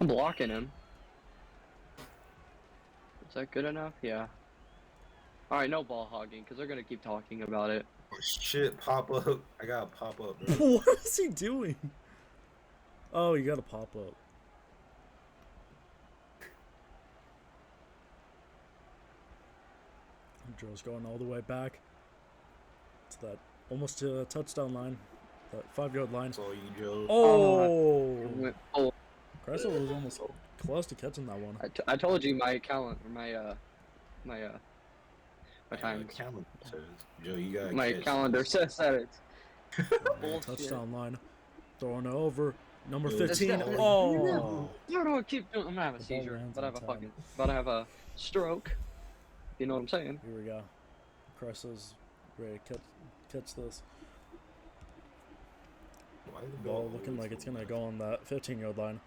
I'm blocking him. Is that good enough? Yeah. Alright, no ball hogging, because they're going to keep talking about it. Oh, shit, pop up. I gotta pop up, bro. What is he doing? Oh, you gotta pop up. Joe's going all the way back to that almost to the touchdown line, that 5-yard line. That's all you, Joe. Oh, Oh, Kressel was almost close to catching that one. I told you my calendar, my time. Calendar says, Joe, you gotta My catch calendar this. says that it's Oh, touchdown line, throwing it over. Number Dude, 15. this guy- Oh, No, keep doing. I'm gonna have a The ball seizure. lands About to on have a time. fucking. About to have a stroke. You know what I'm saying? here we go. Kressel's ready to catch this. Why the Ball looking like it's gonna go on that 15-yard line.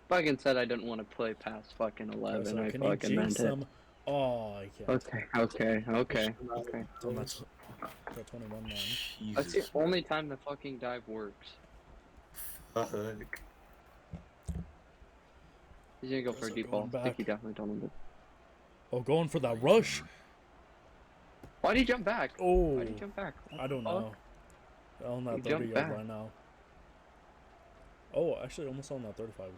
Fucking said I didn't want to play past fucking 11. Kressel, I can he fucking jinx meant it. him? Oh, I can't. Okay. It's on that 21 line. That's the only time the fucking dive works. Fuck. He's gonna go for a Kressel deep going ball. I think he back. definitely told him to. Oh, going for that rush. Why'd he jump back? Oh, Why'd he jump back? What I don't the fuck? know. On that He jumped 30-yard back. line now. Oh, actually, almost on that 35.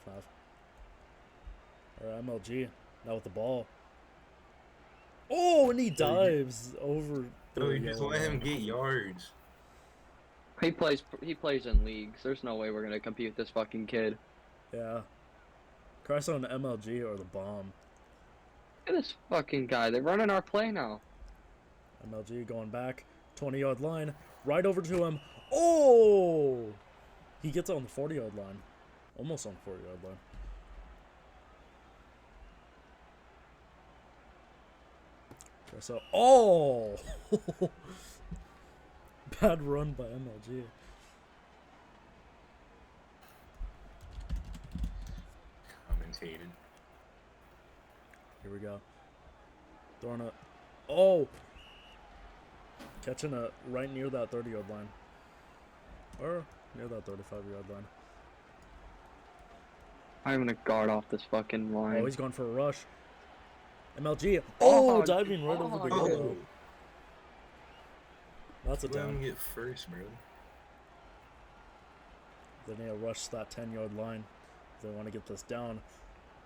Half. Or MLG. Now with the ball. Oh, and he dives over. Joe, you the just yellow let him line. get yards. He plays in leagues. There's no way we're gonna compete with this fucking kid. Yeah. Cross on the MLG or the bomb. Look at this fucking guy. They're running our play now. MLG going back. 20-yard line. Right over to him. Oh! He gets on the 40-yard line. Almost on the 40-yard line. Okay, so, oh! Bad run by MLG. Commentated. Here we go. Throwing it. Oh! Catching it right near that 30-yard line. Or near that 35-yard line. I'm gonna guard off this fucking line. Oh, he's going for a rush. MLG. Oh, Oh, diving right over the oh. yellow. That's a Let him down. get first, bro. They need to rush that 10-yard line if they want to get this down.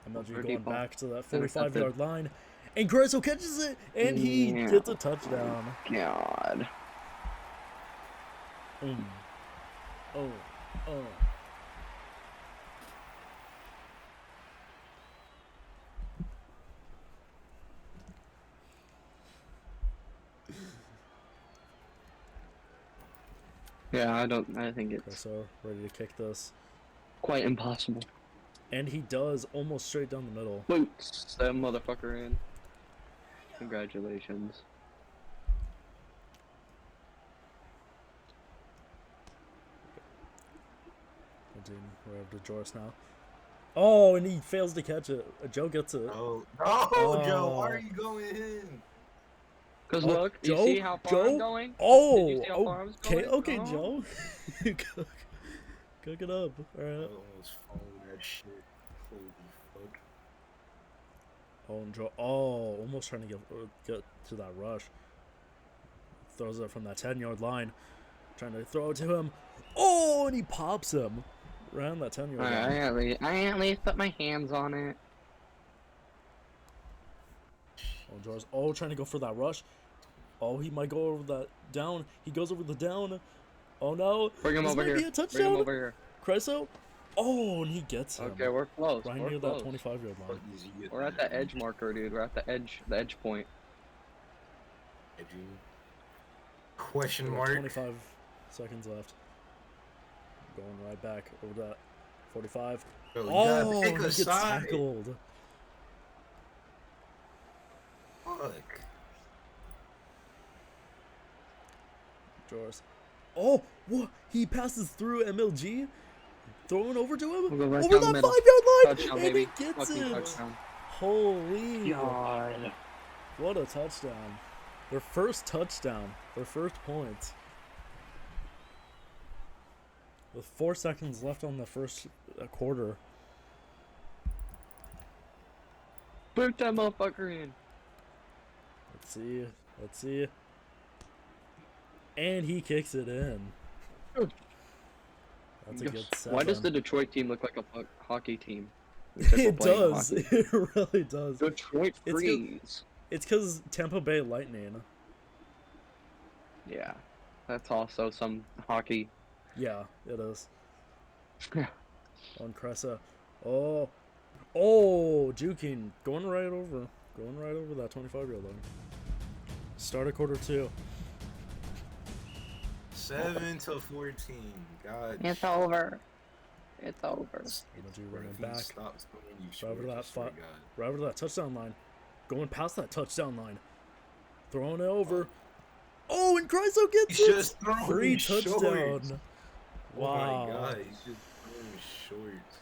MLG Pretty going ball. back to that Intercepted. 45-yard line. And Gressel catches it, and he Yeah. gets a touchdown. God. Oh. Yeah, I think it's Gressel ready to kick this. quite impossible. And he does, almost straight down the middle. Boots that motherfucker in. Congratulations. We're over to Joris now. Oh, and he fails to catch it. Joe gets it. Oh, Oh. Joe, why are you going in? Cause Oh, look, Joe? you see how far Joe? I'm going? Did Oh, you see how far I was going? okay, Oh. Joe. Cook it up. All I right. almost followed that shit. Holy fuck. Oh, and Joe. Oh, almost trying to get to that rush. Throws it from that 10-yard line. Trying to throw it to him. Oh, and he pops him around that 10-yard line. I at least put my hands on it. Oh, Joris. Oh, trying to go for that rush. Oh, he might go over that down. He goes over the down. Oh no. Bring him This over might be here. a Bring him touchdown. over here. Kreso. Oh, and he gets him. Okay, we're close. Right we're near close. that 25-yard line. Fuck is he getting We're at the edge marker, dude. We're at the edge point. Edging. Question We got mark. 25 seconds left. Going right back over that 45. Bro, you Oh, gotta he pick a gets side. tackled. Fuck. Joris. Oh, what? He passes through MLG. Throwing over to him. We'll go right Over down the that middle. 5-yard line. Touchdown, And baby. he gets Fucking it. touchdown. Holy. God. What a touchdown. Their first touchdown. Their first points. With 4 seconds left on the first quarter. Boot that motherfucker in. Let's see. Let's see. And he kicks it in. That's a good 7. Why does the Detroit team look like a hockey team? Except we're It playing does. hockey. It really does. Detroit It's good. Freeze. It's because Tampa Bay Lightning. Yeah, that's also some hockey. Yeah, it is. On Cressa. Oh. Oh, juking. Going right over. Going right over that 25-yard line. Start of quarter 2. 7-14. God. It's over. It's over. Energy Bro, running if he back. stops playing you Right short, over I that swear to fi- God. Right over that touchdown line. Going past that touchdown line. Throwing it over. Oh, and Chryso gets He's it! just throwing Free shorts. touchdown. Oh Wow. my God, he's just throwing shorts.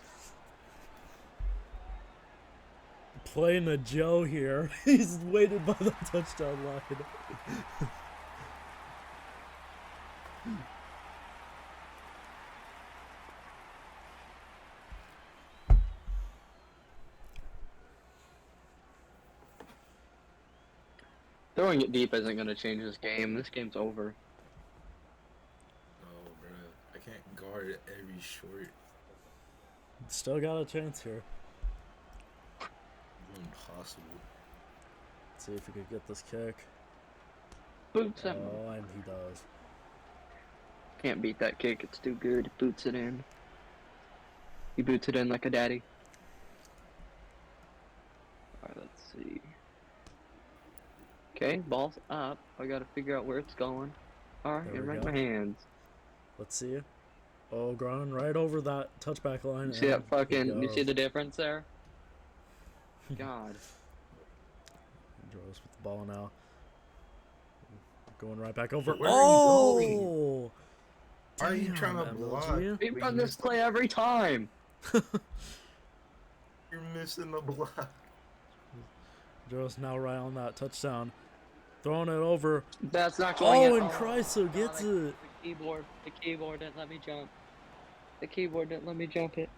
Playing a Joe here. He's waited by the touchdown line. Throwing it deep isn't gonna change this game. This game's over. Oh, bro, I can't guard every short. Still got a chance here. Impossible. Let's see if we could get this kick. Boots him. Oh, and he does. Can't beat that kick. It's too good. Boots it in. He boots it in like a daddy. Alright, let's see. Okay, ball's up. I gotta figure out where it's going. Alright, There you're we right in go. my hands. Let's see. Oh, ground right over that touchback line. You see that and he fucking, you see goes. the difference there? God. Draws with the ball now. Going right back over. Where are you Oh! Why are you trying to Damn, block? MLG. We run this play every time. You're missing the block. Joe's now right on that touchdown. Throwing it over. That's not going in. Oh, and Chryso gets it. The keyboard didn't let me jump. The keyboard didn't let me jump it.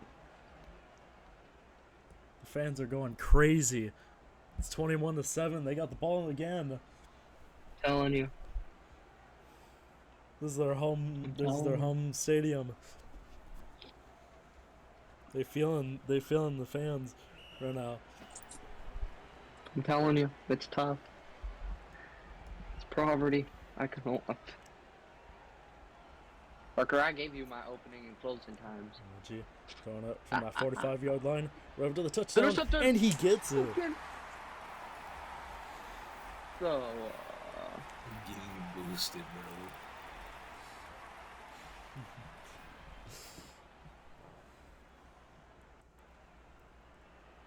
The fans are going crazy. It's 21-7. They got the ball again. Telling you. This is their home. This is their home stadium. They feeling the fans right now. I'm telling you, it's tough. It's poverty. I can hold up. Parker, I gave you my opening and closing times. MLG throwing it from that 45-yard line, right up to the touchdown, Intercepted. and he gets it. So, Getting boosted, bro.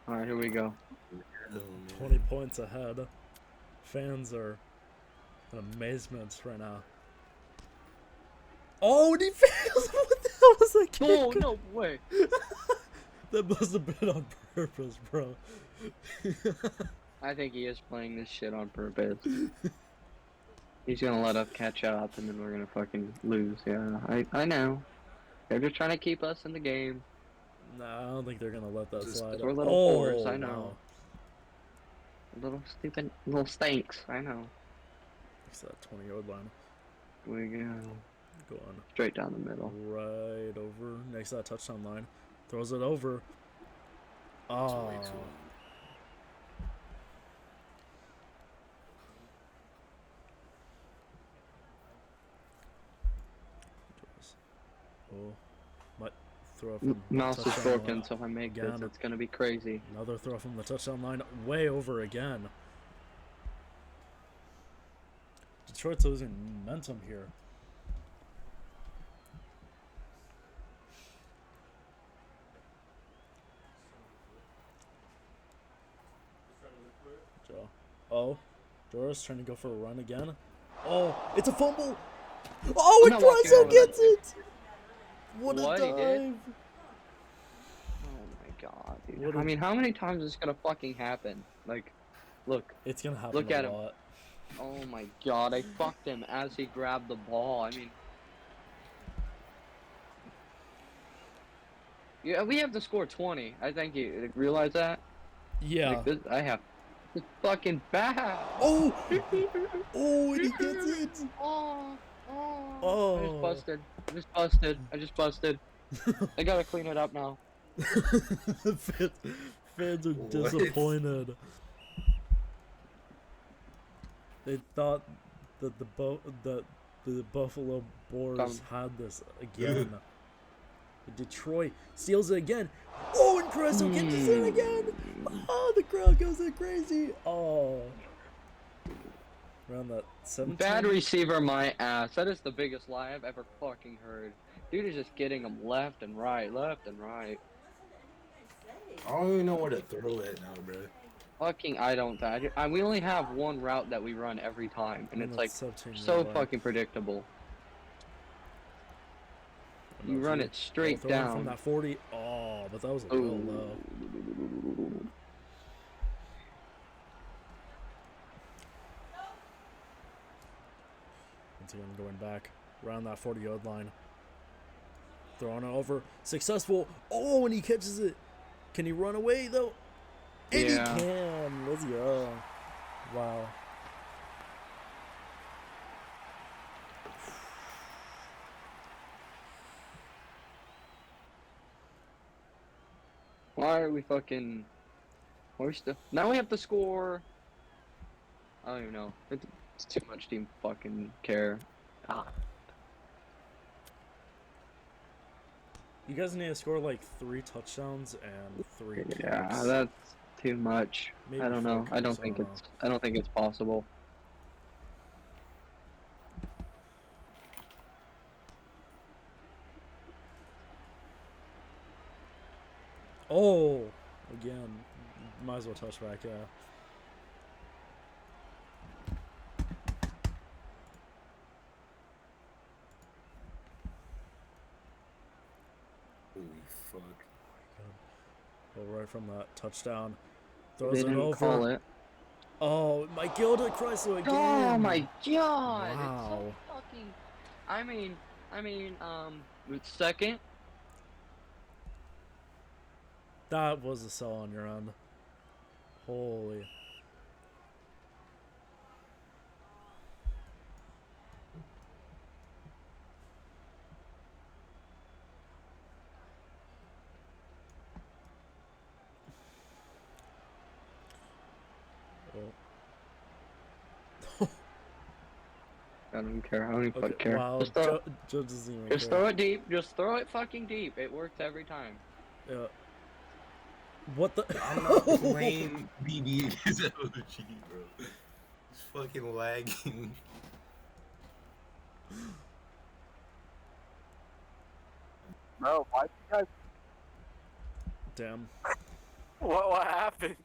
alright, here we go. Oh, 20 points ahead. Fans are in amazement right now. Oh, and he fails! What the hell was that kick? Oh, no way. That must have been on purpose, bro. I think he is playing this shit on purpose. He's gonna let us catch up and then we're gonna fucking lose. Yeah, I know. They're just trying to keep us in the game. No, I don't think they're gonna let that Just- slide. we're little oh, boars, I know. wow. Little stupid, little stinks. I know. It's that 20-yard line. We go Going straight down the middle. right over next to that touchdown line. Throws it over. It's Oh, way too long. oh, might throw from Mouse is touchdown broken, line. so if I make Again. this, it's gonna be crazy. Another throw from the touchdown line, way over again. Detroit's losing momentum here. Joe. Oh, Joris trying to go for a run again. Oh, it's a fumble. Oh, I'm and not walking Chryso over gets that. it. What What, a he dive. did? Oh my god, dude. What I a- mean, how many times is this gonna fucking happen? Like, look. It's gonna happen Look a at him. lot. Oh my god, I fucked him as he grabbed the ball. I mean, Yeah, we have to score 20. I think you realize that. Yeah. Like this, I have. It's fucking bad. Oh! Oh, and he gets it! Oh, oh. I just Oh. busted. I just busted. I just busted. I gotta clean it up now. Fans are What? disappointed. They thought that the Buffalo Boars had this again. Detroit steals it again. Oh, and Cresto catches it again. Oh, the crowd goes crazy. Oh. Around that 17. Bad receiver, my ass. That is the biggest lie I've ever fucking heard. Dude is just getting them left and right, left and right. I don't even know where to throw it now, bro. Fucking, I don't. We only have one route that we run every time, and it's like so 17-yard line. fucking predictable. You run it straight Throwing down. from that 40. Oh, but that was a little low. Once again, going back around that 40-yard line. Throwing it over. Successful. Oh, and he catches it. Can he run away, though? And he can. Let's go. Wow. Why are we fucking... We're still... Now we have to score... I don't even know. It's too much to even fucking care. Ah. You guys need to score like 3 touchdowns and 3 kicks. Yeah, that's too much. Maybe I don't 4 know. kicks, I don't think it's possible. Oh, again, might as well touch back. Yeah. Holy fuck. Oh, right from that touchdown. They Throws it didn't over. call it. Oh, my Gilda Chrysler again. Oh my god! Wow. It's so fucking. It's second. That was a sell on your end. Holy. I don't care. I don't even Okay, care. wow, Just throw, Joe doesn't even just care. throw it deep. Just throw it fucking deep. It works every time. Yeah. What the? I'm not playing BB against OG, bro. It's fucking lagging. Bro, why you guys? Damn. What happened?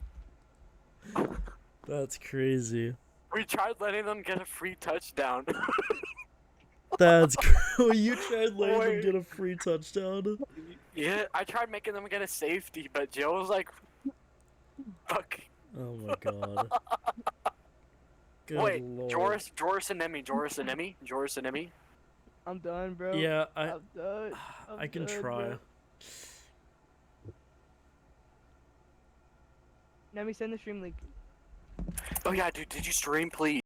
That's crazy. We tried letting them get a free touchdown. That's crazy. You tried letting them Wait. get a free touchdown? Yeah, I tried making them get a safety, but Joe was like, "Fuck." Oh my god. Good Wait, lord. Joris and Emmy. I'm done, bro. Yeah, I'm done. I can done, try. bro. Let me send the stream link. Oh yeah, dude, did you stream, please?